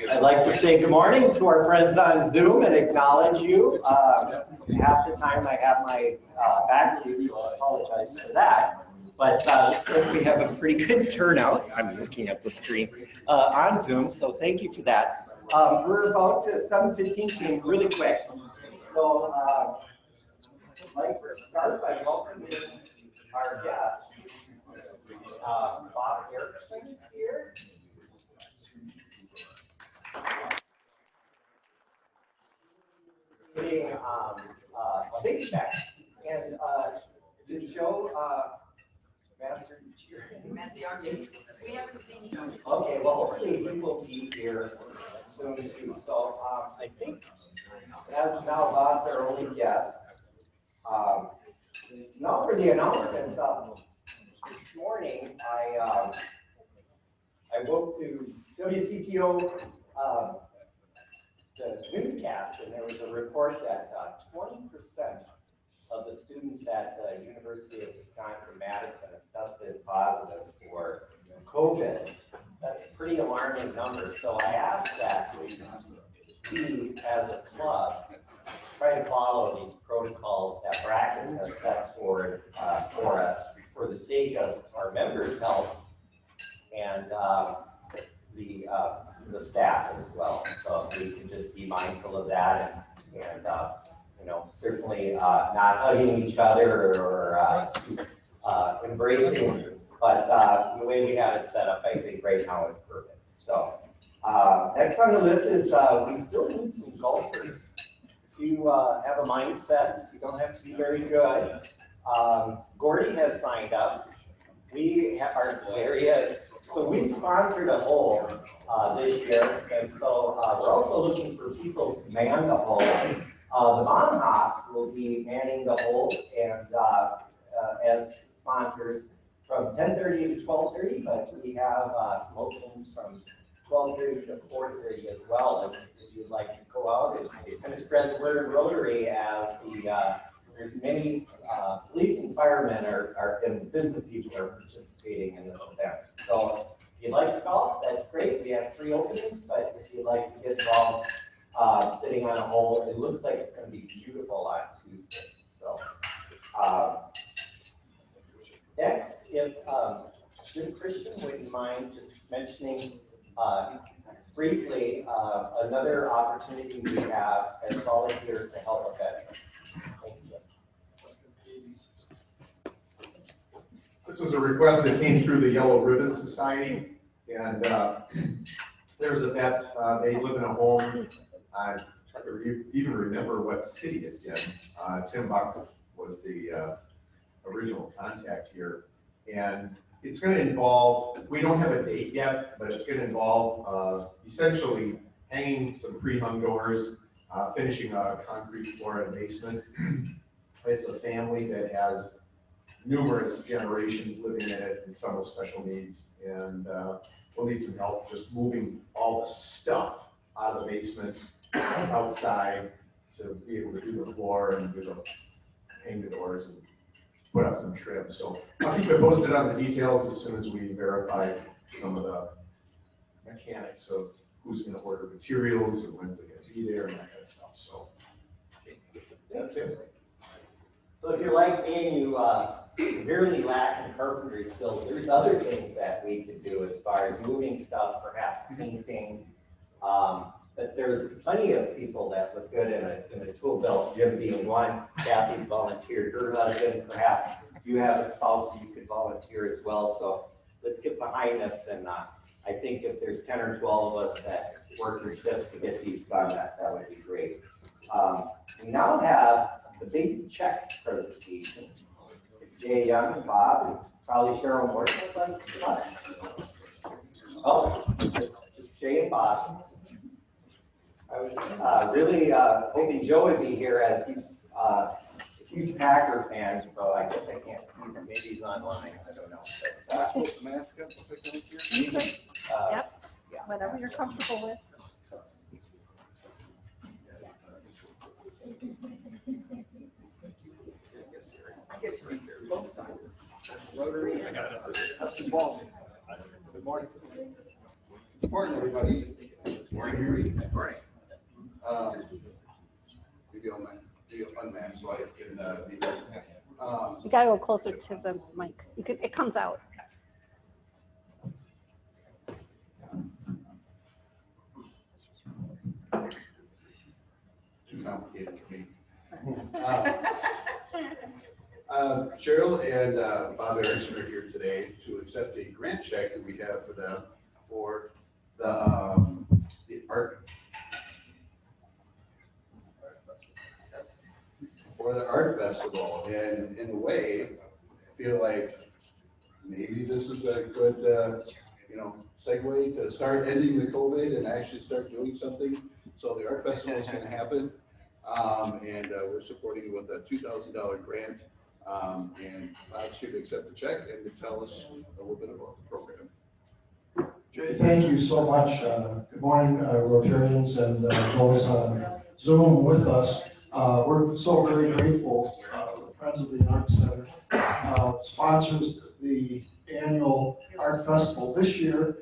I'd like to say good morning to our friends on Zoom and acknowledge you. Half the time I have my back to you, so I apologize for that. But looks like we have a pretty good turnout. I'm looking at the screen on Zoom, so thank you for that. We're about to 7:15 came really quick. So I'd like to start by welcoming our guests. Bob Erickson is here. Getting a big check. And did Joe master cheering? We haven't seen Joe. Okay, well, hopefully he will be here soon too. So I think as of now, Bob's our only guest. Now for the announcements. This morning, I woke to WCCO the newscast, and there was a report that 20% of the students at the University of Wisconsin-Madison have tested positive for COVID. That's a pretty alarming number. So I asked that we, as a club, try to follow these protocols that Brackets has set forward for us for the sake of our members' health and the staff as well. So we can just be mindful of that and you know, certainly not hugging each other or embracing, but the way we have it set up, I think right now is perfect. So next on the list is we still need some golfers. If you have a mindset, you don't have to be very good. Gordy has signed up. We have our areas. So we've sponsored a hole this year, and so we're also looking for people to man the hole. The Monhoffs will be manning the hole, and as sponsors from 10:30 to 12:30, but we have some openings from 12:30 to 4:30 as well. If you'd like to go out and kind of spread the word in Rotary, as there's many police and firemen and business people are participating in this event. So if you'd like to golf, that's great. We have 3 openings, but if you'd like to get involved sitting on a hole, it looks like it's going to be beautiful on Tuesday. So next, if Jim Christian wouldn't mind just mentioning briefly another opportunity we have as volunteers to help a veteran. Thank you. This was a request that came through the Yellow Ribbon Society, and there's a vet, they live in a home, I try to even remember what city it's in. Tim Buck was the original contact here, and it's going to involve, we don't have a date yet, but it's going to involve essentially hanging some pre-hung doors, finishing a concrete floor and basement. It's a family that has numerous generations living in it, and some with special needs, and we'll need some help just moving all the stuff out of the basement outside to be able to do the floor and do the hang the doors and put up some trim. So I'll keep it posted on the details as soon as we verify some of the mechanics of who's going to order materials or when's it going to be there and that kind of stuff. So that's it. So if you're like me and you severely lack in carpentry skills, there's other things that we could do as far as moving stuff, perhaps painting. But there's plenty of people that look good in a tool belt, Jim being one. Kathy's volunteered her husband. Perhaps you have a spouse that you could volunteer as well. So let's get behind this. And I think if there's 10 or 12 of us that work in shifts to get these done, that would be great. We now have the big check presentation. Jay Young and Bob, and probably Cheryl Morrison would like to talk. Oh, just Jay and Bob. I was really hoping Joe would be here, as he's a huge Packer fan, so I guess I can't. Maybe he's online. I don't know. But, Put the mask up if I come here. Yep. Yeah. Whatever you're comfortable with. Both sides. Rotary. I got it. That's the ball. Morning. Morning, everybody. Morning. Morning. Maybe I'll unmap so I can be ready. You gotta go closer to the mic. It comes out. Too complicated for me. Cheryl and Bob Erickson are here today to accept a grant check that we have for them for the art festival. And in a way, I feel like maybe this is a good segue to start ending the COVID and actually start doing something. So the art festival is going to happen, and we're supporting it with a $2,000 grant. And Bob's here to accept the check and to tell us a little bit about the program. Jay, thank you so much. Good morning, Rotarians and those on Zoom with us. We're so very grateful. The Friends of the Arts Center sponsors the annual art festival this year.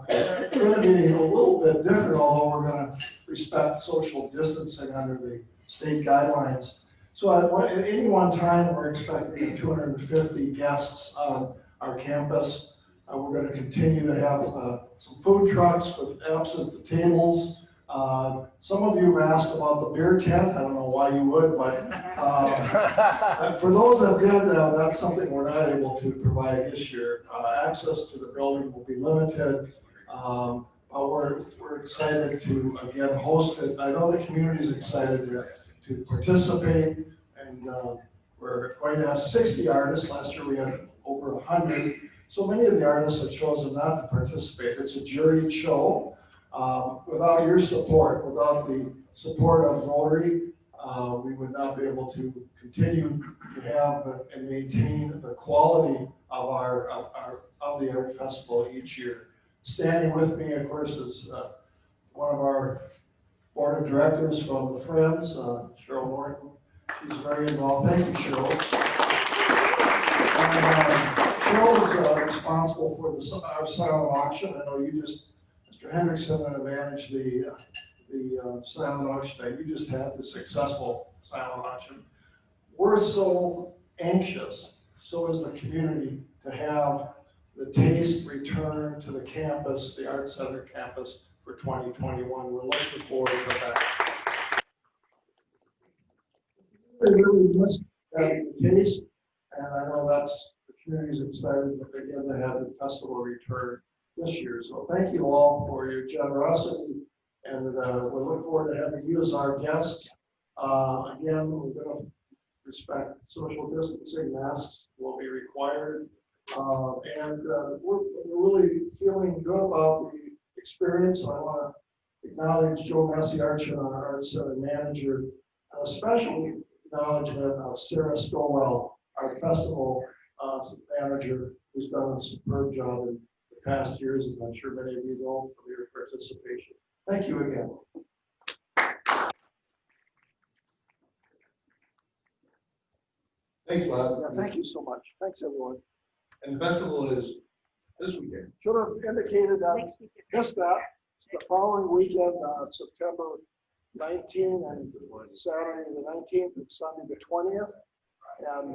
It's going to be a little bit different, although we're going to respect social distancing under the state guidelines. So at any one time, we're expecting 250 guests on our campus. We're going to continue to have some food trucks with apps at the tables. Some of you have asked about the beer tent. I don't know why you would, but for those that did, that's something we're not able to provide this year. Access to the building will be limited. We're excited to, again, host it. I know the community is excited to participate, and we're going to have 60 artists. Last year we had over 100. So many of the artists have chosen not to participate. It's a juried show. Without your support, without the support of Rotary, we would not be able to continue to have and maintain the quality of the art festival each year. Standing with me, of course, is one of our board of directors from the Friends, Cheryl Morton. She's very involved. Thank you, Cheryl. And Cheryl is responsible for our silent auction. I know you just, Mr. Hendrickson, managed the silent auction. You just had the successful silent auction. We're so anxious, so is the community, to have the taste return to the campus, the Art Center campus, for 2021. We're looking forward to that. We really missed that taste, and I know that's the community's excited again to have the festival return this year. So thank you all for your generosity, and we look forward to having you as our guests. Again, we're going to respect social distancing. Masks will be required, and we're really feeling good about the experience. I want to acknowledge Joe Massey-Archer, our Arts Center manager, especially acknowledgement of Sarah Stowell, our festival manager, who's done a superb job in the past years, as I'm sure many of you know from your participation. Thank you again. Thanks, Bob. Yeah, thank you so much. Thanks, everyone. And the festival is this weekend. Should have indicated that. Next weekend. Just that. It's the following weekend, September 19th and Saturday the 19th and Sunday the 20th. And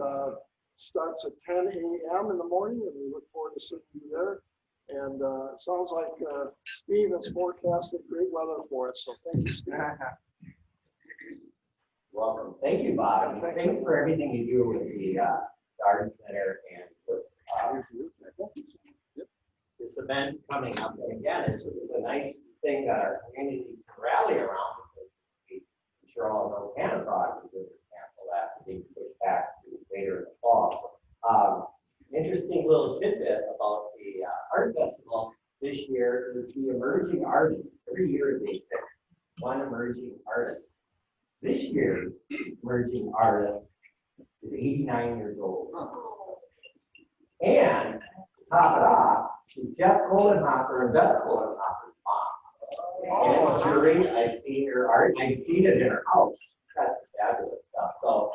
starts at 10 a.m. in the morning, and we look forward to seeing you there. And sounds like Steve has forecasted great weather for us, so thank you, Steve. Welcome. Thank you, Bob. And thanks for everything you do with the Garden Center and this event coming up. And again, it's a nice thing that our community can rally around, because I'm sure all know Canada is a good example of that being pushed back to later in the fall. Interesting little tidbit about the art festival this year is the emerging artists. Every year they pick one emerging artist. This year's emerging artist is 89 years old. And to top it off is Jeff Kohlenhofer and Beth Kohlenhofer's mom. And it's jury. I've seen her art. I've seen it in her house. That's fabulous stuff. So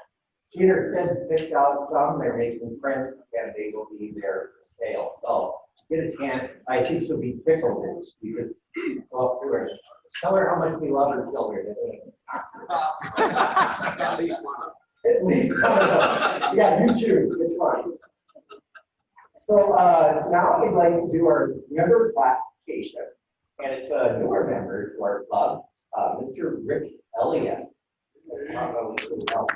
Peter kids picked out some, they're making prints, and they will be there for sale. So get a chance, I think she'll be tickled because go up to her, tell her how much we love her children. At least one of At least one of them. Yeah, you choose, which one. So now we'd like to do our member classification. And it's a newer member to our club, Mr. Rick Elliott. Let's talk about who else.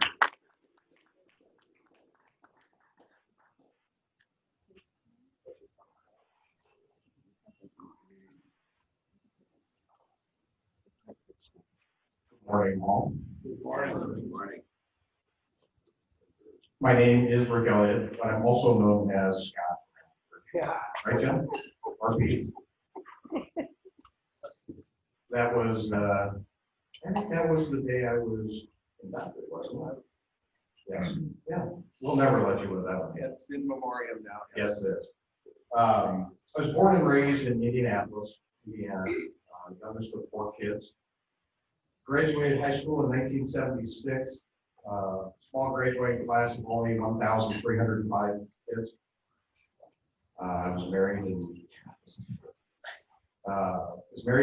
Morning, all. Good morning. My name is Rick Elliott, but I'm also known as Scott. Yeah. Right, Jim? Or Pete? That was, I think that was the day I was inducted, wasn't it? Yes, yeah, we'll never let you with that one. It's in memoriam now. Yes, it is. I was born and raised in Indianapolis, Indiana, youngest of 4 kids. Graduated high school in 1976. Small graduating class of only 1,305 kids. I was married in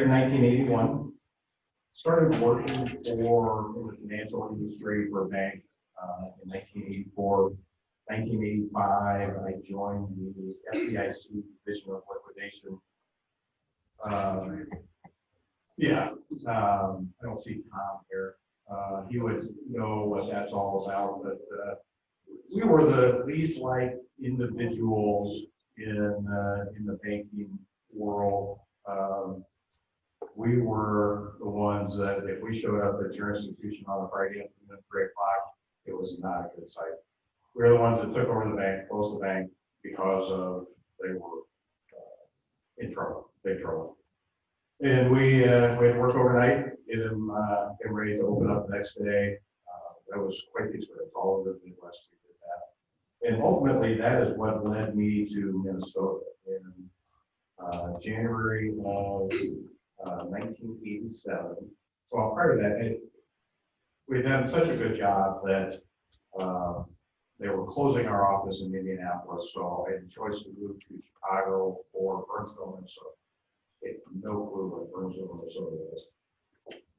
1981. Started working in the financial industry for a bank in 1984. 1985, I joined the FDIC Division of Liquidation. I don't see Tom here. He would know what that's all about, but we were the least liked individuals in the banking world. We were the ones that if we showed up at your institution on a Friday afternoon at 3 o'clock, it was not a good sight. We were the ones that took over the bank, closed the bank because of they were in trouble, big trouble. And we had to work overnight, get him ready to open up the next day. That was quite the experience. All over the Midwest we did that. And ultimately, that is what led me to Minnesota in January of 1987. So prior to that, we had done such a good job that they were closing our office in Indianapolis, so I had a choice to move to Chicago or Burnsville, Minnesota. I had no clue what Burnsville, Minnesota was.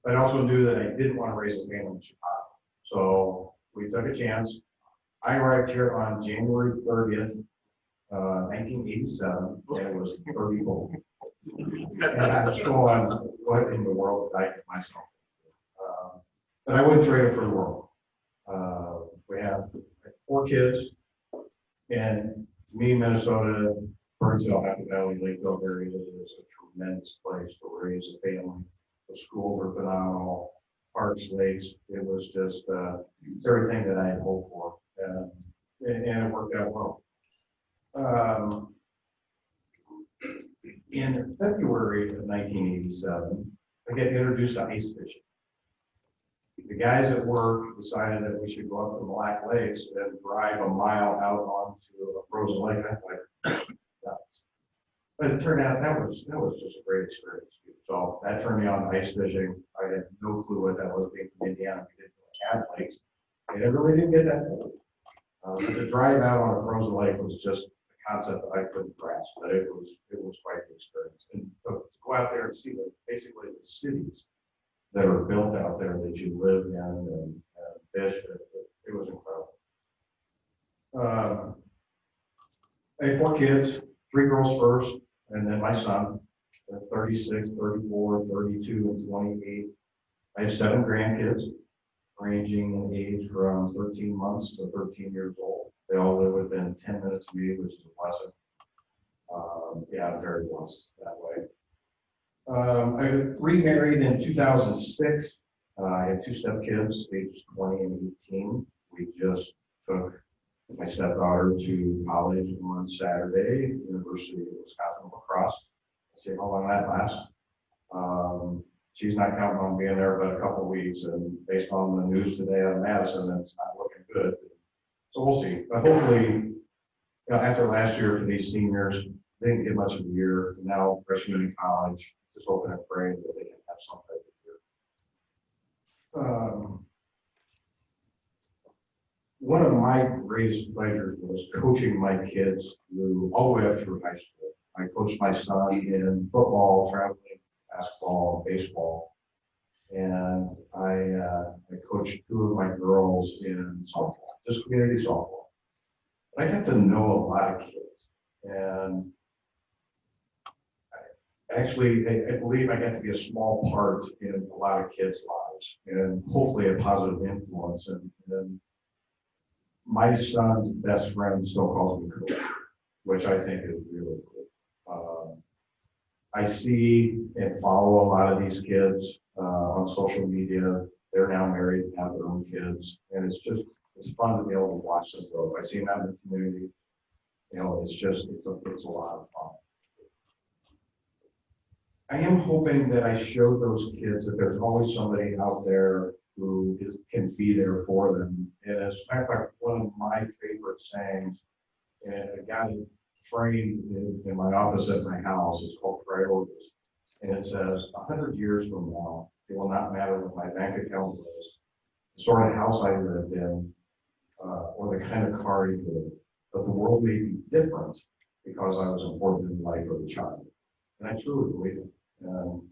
But I also knew that I didn't want to raise a family in Chicago. So we took a chance. I arrived here on January 30th, 1987, and it was 30 below. And I was going, what in the world did I get myself into? But I wouldn't trade it for the world. We have 4 kids, and to me, Minnesota, Burnsville, Happy Valley, Lakeville area is a tremendous place to raise a family. The schools are phenomenal, parks, lakes. It was just everything that I had hoped for, and it worked out well. In February of 1987, I get introduced to ice fishing. The guys at work decided that we should go up to the Black Lakes and drive a mile out onto a frozen lake. I was like, but it turned out that was just a great experience. So that turned me on to ice fishing. I had no clue what that was being from Indiana. We didn't have lakes, and I really didn't get that. But to drive out on a frozen lake was just a concept that I couldn't grasp. But it was quite the experience. And to go out there and see basically the cities that are built out there that you live in and fish, it was incredible. I had 4 kids, 3 girls first, and then my son, 36, 34, 32, and 28. I have 7 grandkids, ranging in age from 13 months to 13 years old. They all live within 10 minutes of me, which is a blessing. I'm very blessed that way. I remarried in 2006. I had 2 stepkids, ages 20 and 18. We just took my stepdaughter to college on Saturday, University of Wisconsin La Crosse. See how long that lasts. She's not counting on being there but a couple of weeks, and based on the news today out of Madison, it's not looking good. So we'll see. But hopefully, after last year for these seniors, they didn't get much of a year. Now freshmen in college, just hoping and praying that they can have some type of year. one of my greatest pleasures was coaching my kids through, all the way up through high school. I coached my son in football, traveling, basketball, baseball. And I coached two of my girls in softball, just community softball. I got to know a lot of kids. And actually, I believe I got to be a small part in a lot of kids' lives and hopefully a positive influence. And my son's best friend still calls me coach, which I think is really cool. I see and follow a lot of these kids on social media. They're now married and have their own kids, and it's fun to be able to watch them grow. I see them out in the community. You know, it's a lot of fun. I am hoping that I show those kids that there's always somebody out there who can be there for them. And as a matter of fact, one of my favorite sayings, and I got it framed in my office at my house, it's called Priorities. And it says, 100 years from now, it will not matter what my bank account was, the sort of house I lived in, or the kind of car I drove, but the world may be different because I was important in the life of the child. And I truly believe it. And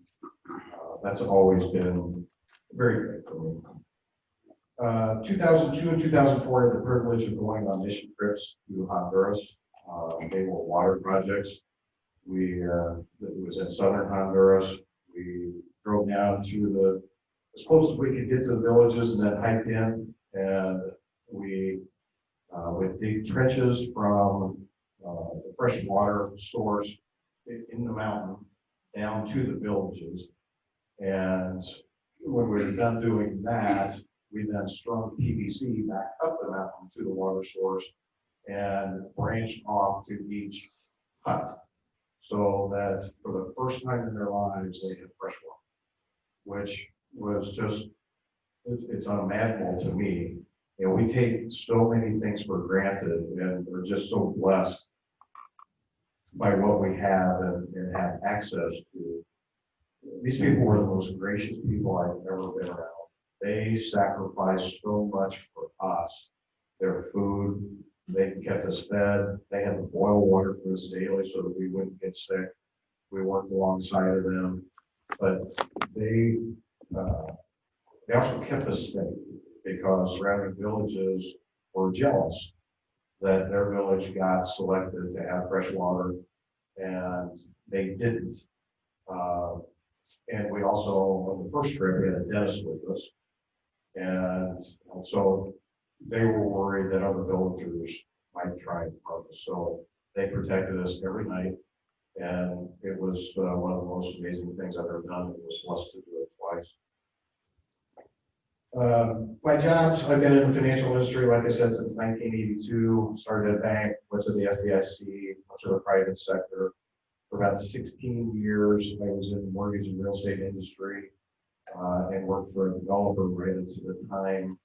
that's always been very great for me. 2002 and 2004, I had the privilege of going on mission trips to Honduras. They were water projects. It was in southern Honduras. We drove down to as close as we could get to the villages and then hiked in. And we would dig trenches from the fresh water source in the mountain down to the villages. And when we were done doing that, we then strung PVC back up the mountain to the water source and branched off to each hut, so that for the first time in their lives, they had fresh water, which was just, it's unimaginable to me. You know, we take so many things for granted, and we're just so blessed by what we have and have access to. These people were the most gracious people I've ever been around. They sacrificed so much for us. Their food, they kept us fed. They had to boil water for us daily so that we wouldn't get sick. We worked alongside of them, but they also kept us safe because surrounding villages were jealous that their village got selected to have fresh water, and they didn't. And we also, on the first trip, we had a dentist with us. And so they were worried that other villagers might try and harm us. So they protected us every night. And it was one of the most amazing things I've ever done. It was blessed to do it twice. My jobs, I've been in the financial industry, like I said, since 1982. Started at a bank, went to the FDIC, went to the private sector. For about 16 years, I was in the mortgage and real estate industry and worked for a developer right into the time,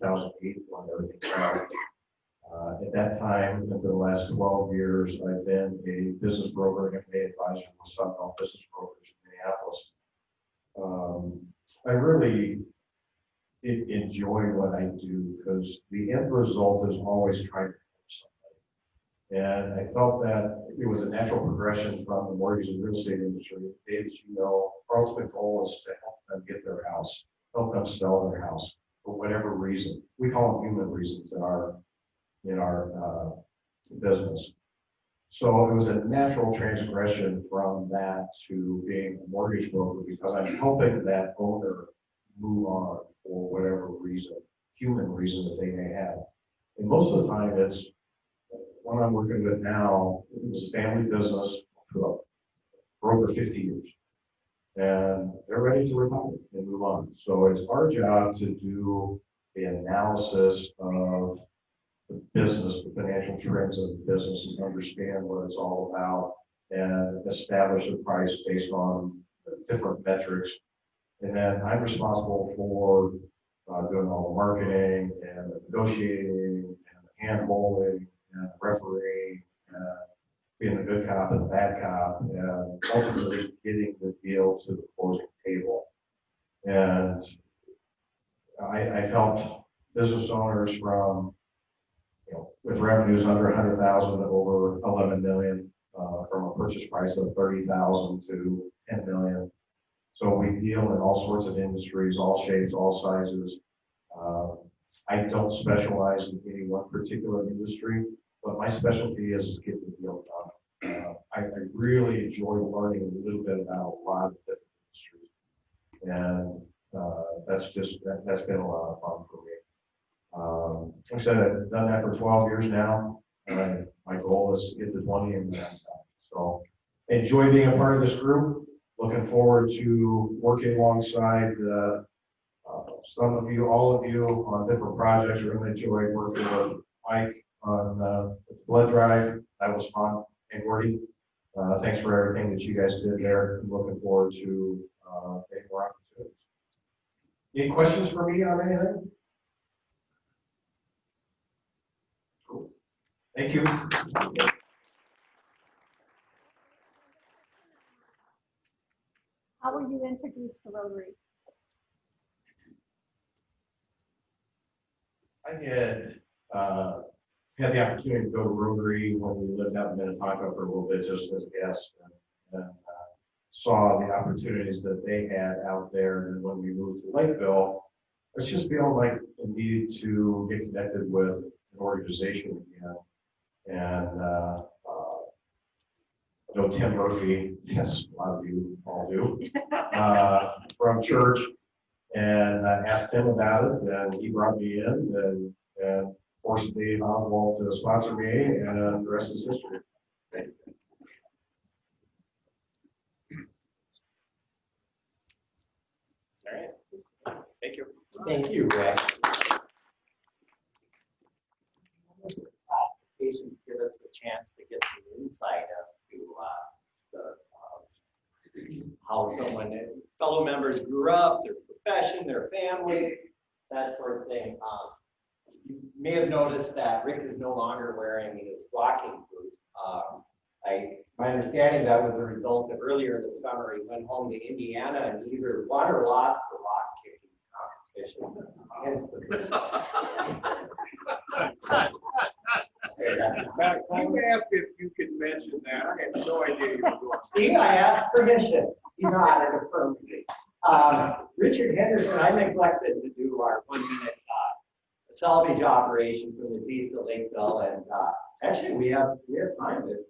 2008, when everything crashed. At that time, for the last 12 years, I've been a business broker and M&A advisor with Sunbelt Business Brokers in Minneapolis. I really enjoy what I do because the end result is always trying to help somebody. And I felt that it was a natural progression from the mortgage and real estate industry. As you know, our ultimate goal is to help them get their house, help them sell their house for whatever reason. We call them human reasons in our business. So it was a natural transgression from that to being a mortgage broker because I'm helping that owner move on for whatever reason, human reason that they may have. And most of the time it's one I'm working with now. It was a family business for over 50 years. And they're ready to retire and move on. So it's our job to do the analysis of the business, the financial trends of the business, and understand what it's all about and establish a price based on different metrics. And then I'm responsible for doing all the marketing and the negotiating and the hand-holding and refereeing, being the good cop and the bad cop, and ultimately getting the deal to the closing table. And I helped business owners from with revenues under 100,000 to over 11 million, from a purchase price of 30,000 to 10 million. So we deal in all sorts of industries, all shapes, all sizes. I don't specialize in any one particular industry, but my specialty is get the deal done. I really enjoy learning a little bit about a lot of different industries, and that's been a lot of fun for me. Like I said, I've done that for 12 years now, and my goal is to get to 20 and beyond. So enjoy being a part of this group. Looking forward to working alongside some of you, all of you, on different projects. Really enjoyed working with Mike on the blood drive. That was fun. And Gordy, thanks for everything that you guys did there. I'm looking forward to getting more opportunities. Any questions for me on anything? Cool. Thank you. How were you introduced to Rotary? I had the opportunity to go to Rotary when we lived out in Minnetonka for a little bit, just as a guest, and saw the opportunities that they had out there. And when we moved to Lakeville, I was just feeling like I needed to get connected with an organization again. And I know Tim Murphy, yes, a lot of you all do, from church, and I asked him about it, and he brought me in and forced the Oswald to sponsor me, and the rest is history. All right. Thank you. Thank you, Rick. Patients give us the chance to get some insight as to how someone, fellow members grew up, their profession, their family, that sort of thing. You may have noticed that Rick is no longer wearing his walking boot. My understanding that was a result of earlier this summer, he went home to Indiana and either won or lost the rock kicking competition against the You asked if you could mention that. I had no idea you were going. See, I asked permission. He nodded affirmatively. Richard Henderson, I neglected to do our 1 minute salvage operation from the east of Lakeville, and actually we have time. If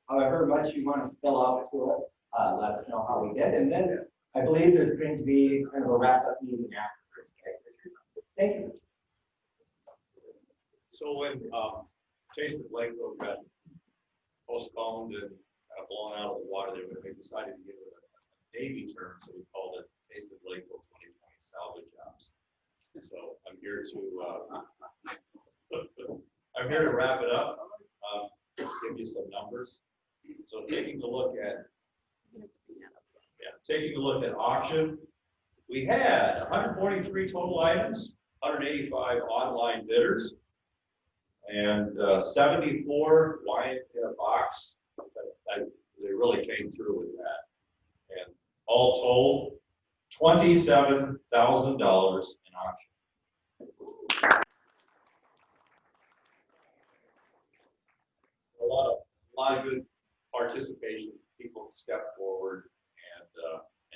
however much you want to spill out to us, let us know how we did, and then I believe there's going to be kind of a wrap-up meeting afterwards. Thank you. So when Taste of Lakeville got postponed and kind of blown out of the water, they decided to give it a Navy term, so we called it Taste of Lakeville 2020 Salvage Jobs. So I'm here to wrap it up, give you some numbers. So taking a look at auction, we had 143 total items, 185 online bidders, and 74 wine in a box. They really came through with that. And all told, $27,000 in auction. A lot of good participation. People stepped forward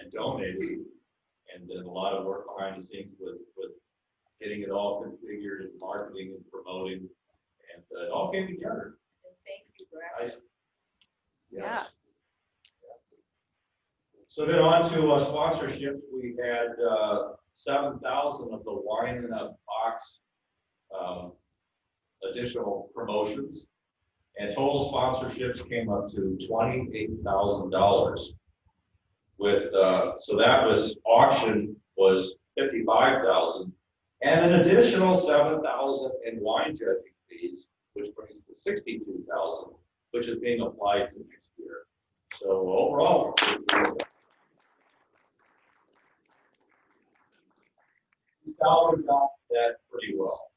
and donated, and then a lot of work behind the scenes with getting it all configured and marketing and promoting, and it all came together. And thank you for asking. Yeah. So then on to sponsorships. We had 7,000 of the wine in a box additional promotions, and total sponsorships came up to $28,000. With so that was auction was 55,000, and an additional 7,000 in wine judging fees, which brings to 62,000, which is being applied to next year. So overall, we salvaged off that pretty well.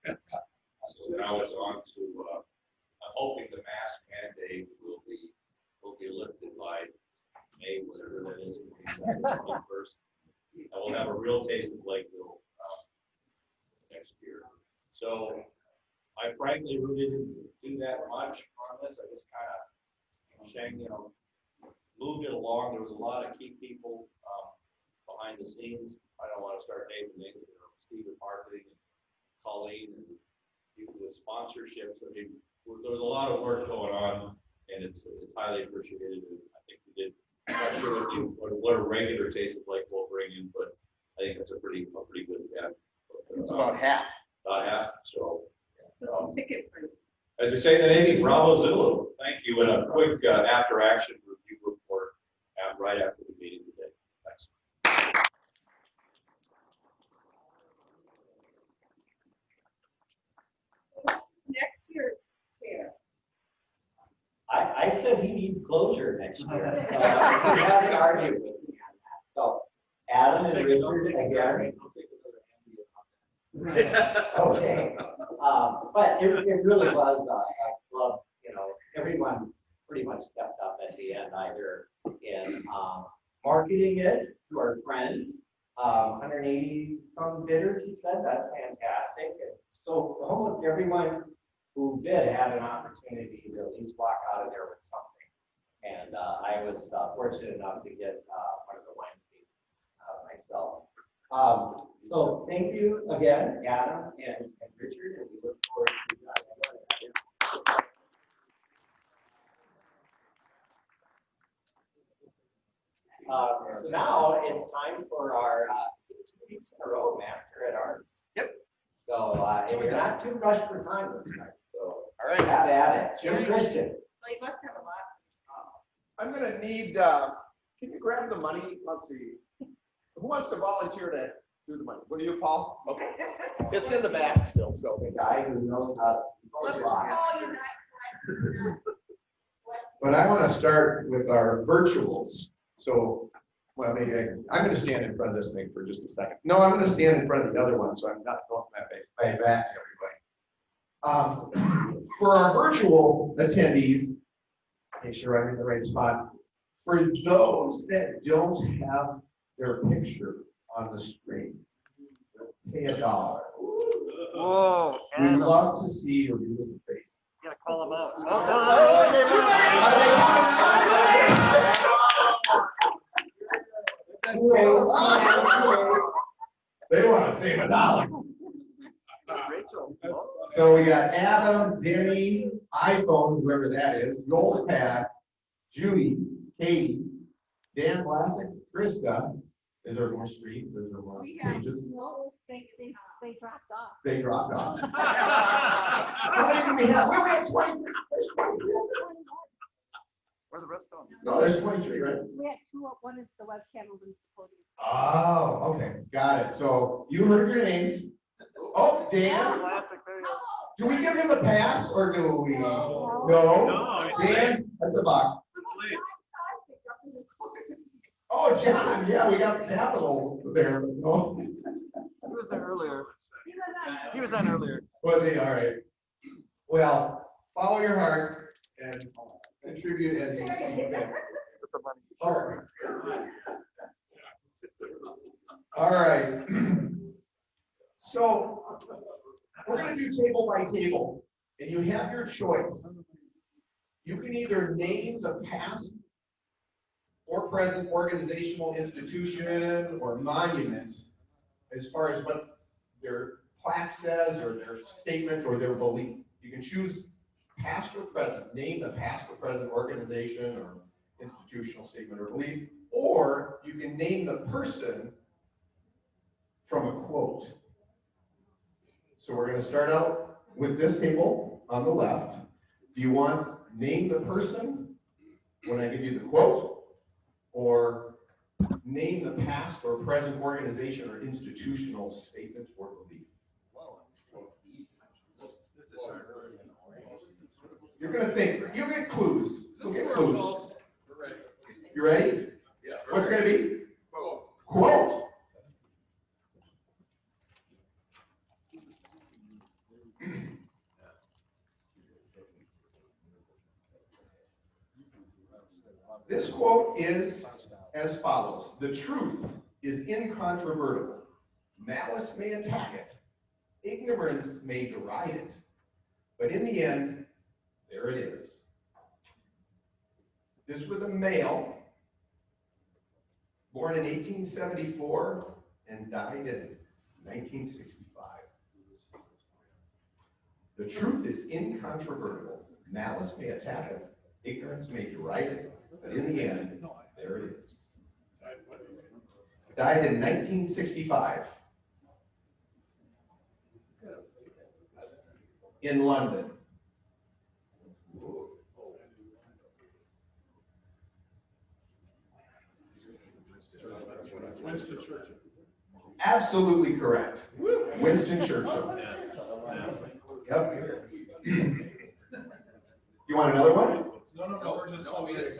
So now it's on to, I'm hoping the mask mandate will be lifted by May, whatever that is, first. And we'll have a real taste of Lakeville next year. So I frankly really didn't do that much on this. I just kind of, moved it along. There was a lot of key people behind the scenes. I don't want to start naming names, Steve in marketing, and Colleen, and people with sponsorships. I mean, there was a lot of work going on, and it's highly appreciated. And I think we did. I'm not sure what a regular Taste of Lake will bring in, but I think that's a pretty good event. It's about half. About half. So Ticket price. as you say in the Navy, bravo Zulu. Thank you. And a quick after action review report right after the meeting today. Thanks. Next year, chair. I said he needs closure next year, so he hasn't argued with me on that. So Adam and Richard again. Okay. But it really was a club, everyone pretty much stepped up at the end, either in marketing it to our friends, 180 some bidders, he said, that's fantastic. And so almost everyone who did had an opportunity to at least walk out of there with something. And I was fortunate enough to get one of the wine tastings myself. So thank you again, Adam and Richard, and we look forward to so now it's time for our 2 weeks in a row Master at Arms. Yep. So and you're not too rushed for time this time, so All right. have at it. Jim Christian. Well, you must have a lot. I'm gonna need, can you grab the money? Let's see. Who wants to volunteer to do the money? Will you, Paul? Okay. It's in the back still, so. The guy who knows how to. Let's call you guys. But I want to start with our virtuals. So, well, maybe I'm going to stand in front of this thing for just a second. No, I'm going to stand in front of the other one, so I'm not going my back to everybody. For our virtual attendees, make sure I'm in the right spot. For those that don't have their picture on the screen, pay $1. Whoa. We love to see your beautiful face. You gotta call them out. They want to save $1. Rachel. So we got Adam, Denny, iPhone, whoever that is, Joel Pat, Judy, Katie, Dan Vlasic, Krista. Is there more street? Is there more We have pages? No, they dropped off. They dropped off. How many do we have? We only have 20. There's 20. Where the rest going? No, there's 23, right? We had two, one is the webcam and one's the podium. Oh, okay, got it. So you heard your names. Oh, Dan, Classic videos. do we give him a pass or do we? No. No? Dan, that's a buck. Oh, John, yeah, we got the capital there. No. He was there earlier. He was on earlier. Was he? All right. Well, follow your heart and contribute as you see fit. All right. All right. So we're going to do table by table, and you have your choice. You can either name the past or present organizational institution or monument as far as what their plaque says or their statement or their belief. You can choose past or present, name the past or present organization or institutional statement or belief, or you can name the person from a quote. So we're going to start out with this table on the left. Do you want name the person when I give you the quote, or name the past or present organization or institutional statement or belief? You're going to think. You'll get clues. You'll get clues. You ready? Yeah. What's it going to be? Quote. This quote is as follows: "The truth is incontrovertible. Malice may attack it. Ignorance may deride it. But in the end, there it is. This was a male, born in 1874 and died in 1965. The truth is incontrovertible. Malice may attack it, ignorance may deride it, but in the end, there it is. Died in 1965 in London. Winston Churchill. Absolutely correct. Winston Churchill. Yep. You want another one? No, we're just celebrating.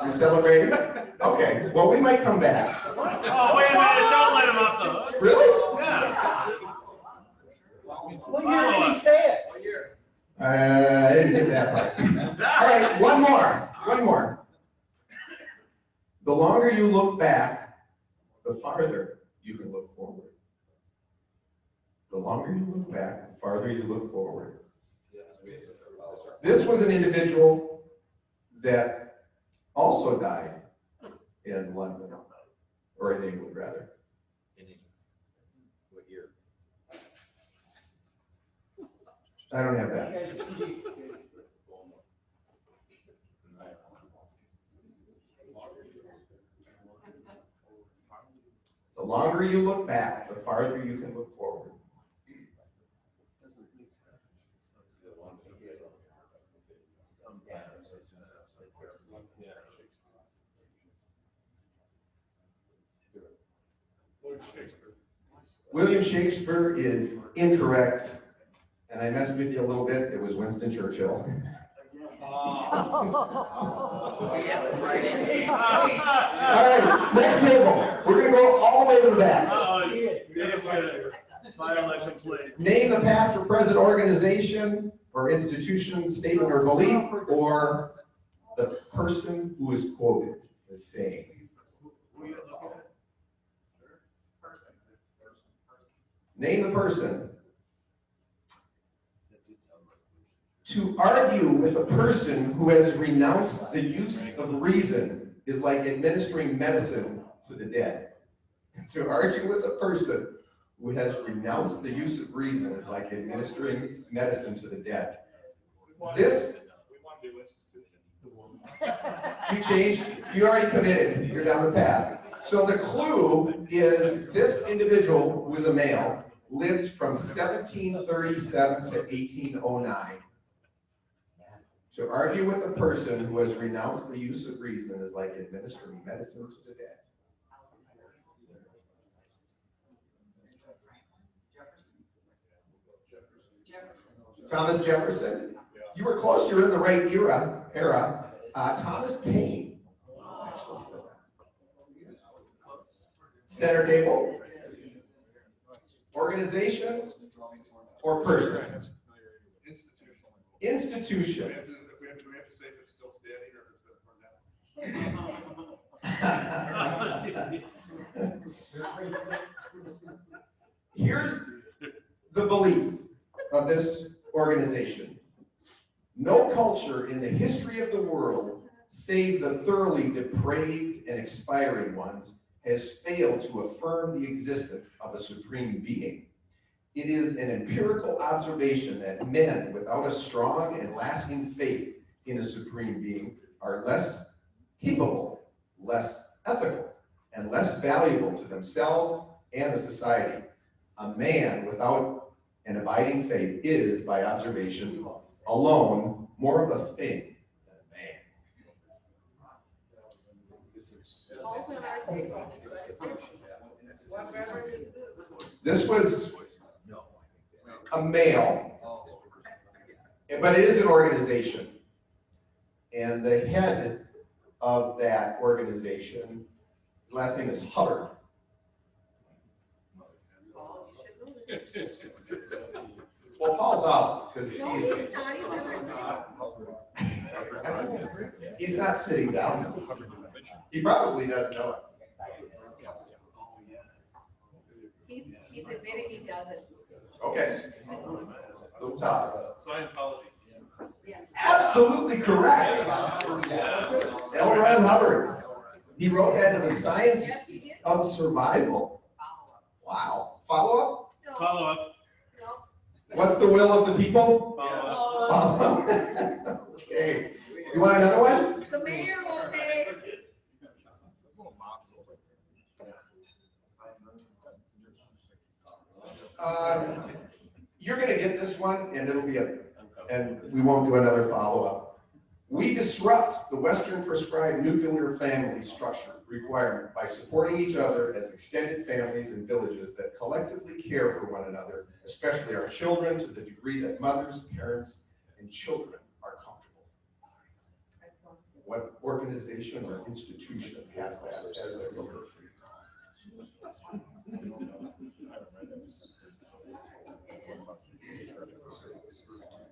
You're celebrating? Okay, well, we might come back. Oh, wait a minute, don't let him off the hook. Really? Yeah. What year did he say it? I didn't get that part. All right, one more. The longer you look back, the farther you can look forward. The longer you look back, the farther you look forward. This was an individual that also died in London, or in England, rather. What year? I don't have that. The longer you look back, the farther you can look forward. William Shakespeare is incorrect, and I messed with you a little bit. It was Winston Churchill. All right, next table. We're going to go all the way to the back. Name the past or present organization or institution, statement, or belief, or the person who is quoted as saying. Name the person. To argue with a person who has renounced the use of reason is like administering medicine to the dead. To argue with a person who has renounced the use of reason is like administering medicine to the dead. This, you changed, you already committed, you're down the path. So the clue is this individual, who was a male, lived from 1737 to 1809. To argue with a person who has renounced the use of reason is like administering medicine to the dead. Thomas Jefferson. You were close, you're in the right era. Thomas Paine. Center table. Organization or person? Institution. Do we have to say if it's still standing or if it's been torn down? Here's the belief of this organization. No culture in the history of the world, save the thoroughly depraved and expiring ones, has failed to affirm the existence of a supreme being. It is an empirical observation that men without a strong and lasting faith in a supreme being are less capable, less ethical, and less valuable to themselves and the society. A man without an abiding faith is, by observation alone, more of a thing than a man. This was a male, but it is an organization. And the head of that organization, his last name is Hubbard. Well, Paul's out because he's not sitting down. He probably does know it. He's admitting he doesn't. Okay. little tough. Scientology. Absolutely correct. L. Ron Hubbard. He wrote that in The Science of Survival. Wow. Follow up? Follow up. What's the will of the people? Follow up. Okay. You want another one? The mayor will pay. You're gonna get this one and it'll be and we won't do another follow-up. We disrupt the Western prescribed nuclear family structure requirement by supporting each other as extended families and villages that collectively care for one another, especially our children, to the degree that mothers, parents, and children are comfortable. What organization or institution has that as their leader?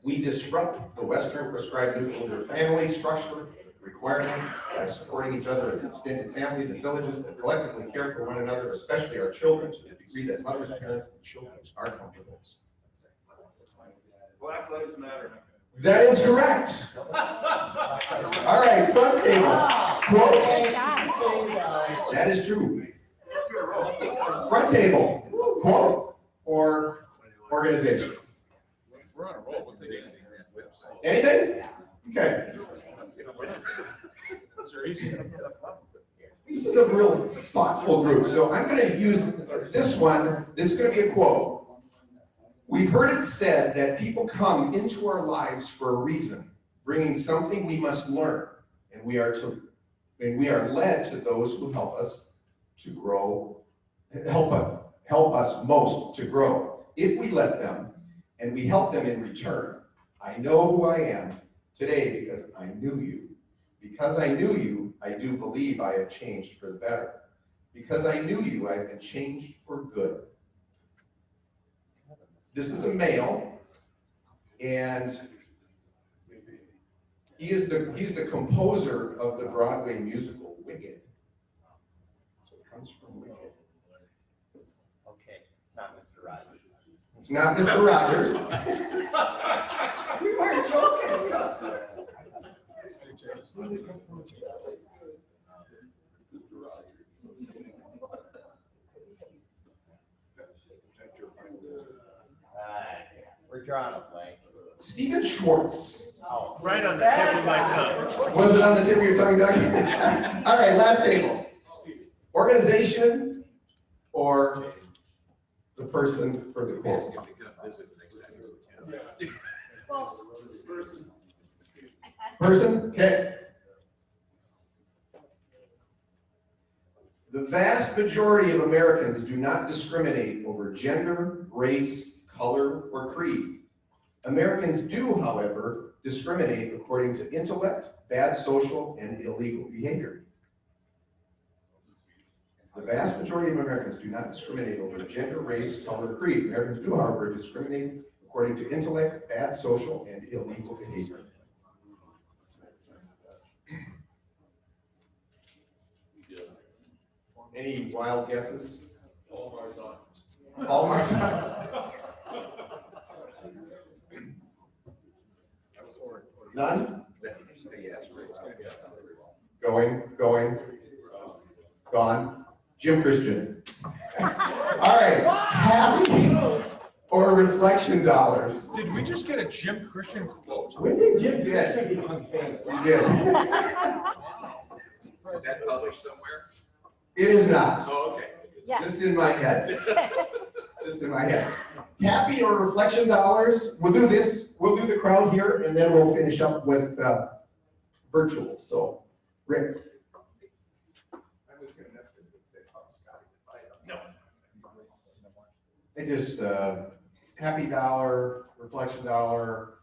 We disrupt the Western prescribed nuclear family structure requirement by supporting each other as extended families and villages that collectively care for one another, especially our children, to the degree that mothers, parents, and children are comfortable. Black Lives Matter. That is correct. All right, front table. Quote. That is true. Front table. Quote or organization. We're on a roll. We'll take anything. Anything? Okay. This is a real thoughtful group, so I'm going to use this one. This is going to be a quote. We've heard it said that people come into our lives for a reason, bringing something we must learn, and we are led to those who help us to grow, help us most to grow. If we let them, and we help them in return. I know who I am today because I knew you. Because I knew you, I do believe I have changed for the better. Because I knew you, I have been changed for good. This is a male, and he's the composer of the Broadway musical Wicked. So it comes from Wicked. Okay, it's not Mr. Rogers. It's not Mr. Rogers. We weren't joking. We're drawing a blank. Stephen Schwartz. Oh, Right on the tip of my tongue. Was it on the tip of your tongue, Doug? All right, last table. Organization or the person for the quote? Person? Okay. The vast majority of Americans do not discriminate over gender, race, color, or creed. Americans do, however, discriminate according to intellect, bad social, and illegal behavior. The vast majority of Americans do not discriminate over gender, race, color, or creed. Americans do, however, discriminate according to intellect, bad social, and illegal behavior. Any wild guesses? Hallmark's on. None? Going, gone. Jim Christian. All right, happy or reflection dollars? Did we just get a Jim Christian quote? When did Jim Christian become famous? We did. Is that published somewhere? It is not. Oh, okay. Yeah. Just in my head. Just in my head. Happy or reflection dollars? We'll do this. We'll do the crowd here, and then we'll finish up with virtual. So, Rick. No. They just, happy dollar, reflection dollar,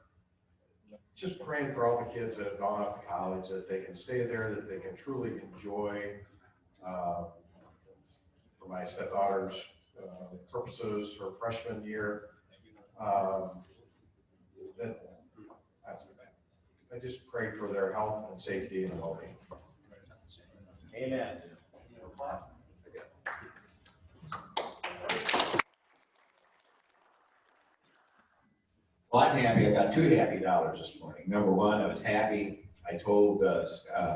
just praying for all the kids that have gone off to college, that they can stay there, that they can truly enjoy, for my stepdaughter's purposes, her freshman year. That I just pray for their health and safety and well-being. Amen. Well, I'm happy. I got two happy dollars this morning. Number one, I was happy. I told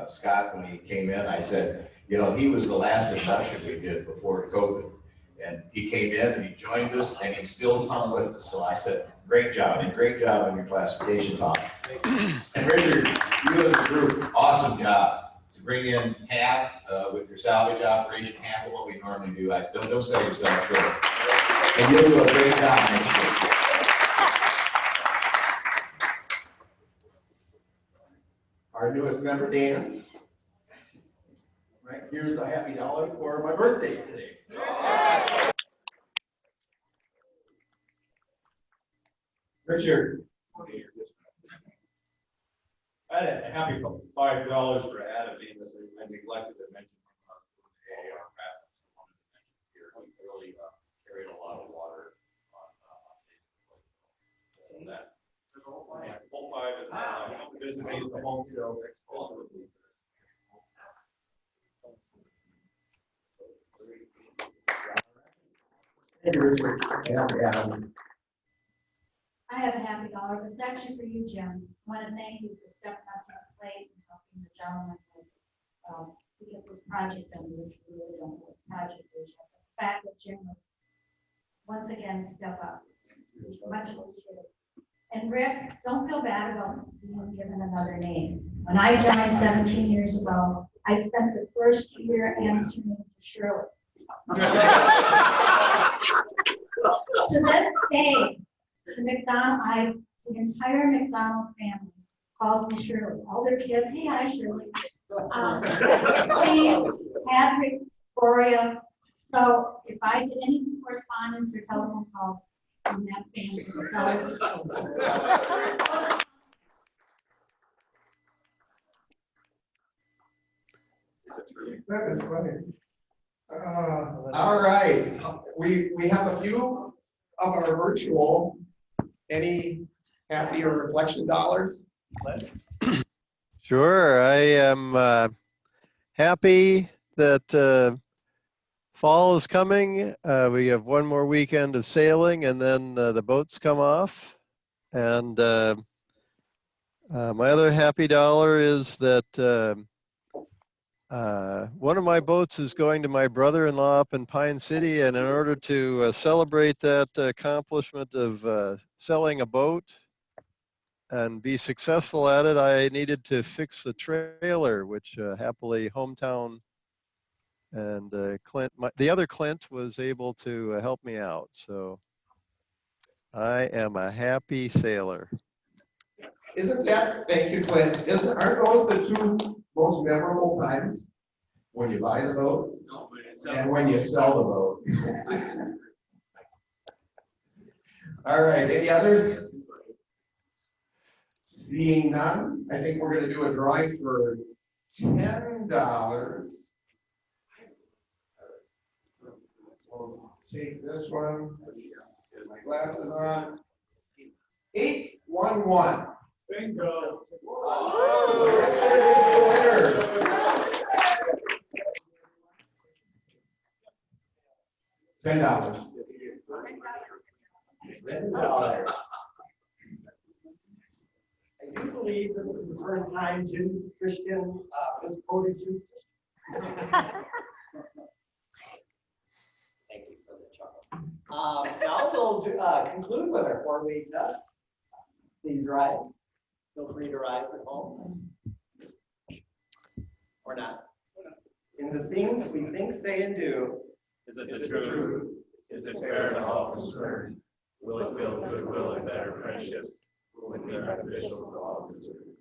Scott when he came in, I said, you know, he was the last induction we did before COVID. And he came in and he joined us and he's still hung with us. So I said, great job and great job on your classification talk. And Richard, you as a group, awesome job to bring in half with your salvage operation, half of what we normally do. Don't sell yourself short. And you'll do a great job next year. Our newest member, Dan. Right, here's a happy dollar for my birthday today. Richard. I had a happy $5 for Adam Venus. I neglected to mention the AAR patent. I wanted to mention here. He really carried a lot of water on that. Yeah, full 5 and visiting the home show next fall. Thank you, Richard. Yeah, Adam. I have a happy dollar, but it's actually for you, Jim. I want to thank you for stepping up to the plate and helping the gentleman to get this project done, which we really don't know what the project is. But the fact that Jim would once again step up, much appreciated. And Rick, don't feel bad about being given another name. When I joined 17 years ago, I spent the first year answering to Shirley. To this day, the McDonald, the entire McDonald family calls me Shirley. All their kids, hey, hi, Shirley. Steve, Patrick, Gloria. So if I get any correspondence or telephone calls from that family, it's always Shirley. That is funny. All right, we have a few of our virtual. Any happy or reflection dollars? Sure, I am happy that fall is coming. We have one more weekend of sailing and then the boats come off. And my other happy dollar is that one of my boats is going to my brother-in-law up in Pine City, and in order to celebrate that accomplishment of selling a boat and be successful at it, I needed to fix the trailer, which happily hometown and Clint, the other Clint was able to help me out. So I am a happy sailor. Isn't that, thank you, Clint, aren't those the two most memorable times? When you buy the boat and when you sell the boat. All right, any others? Seeing none, I think we're going to do a drawing for $10. We'll take this one, get my glasses on. 811. Bingo. $10. $10. I do believe this is the first time Jim Christian misquoted you. Thank you for the chuckle. Now we'll conclude with our 4-way test. Please rise. Feel free to rise at home. Or not. In the things we think, say, and do, Is it the truth? Is it fair to all concerned? Will it build goodwill and better friendships? Will it be beneficial to all concerned?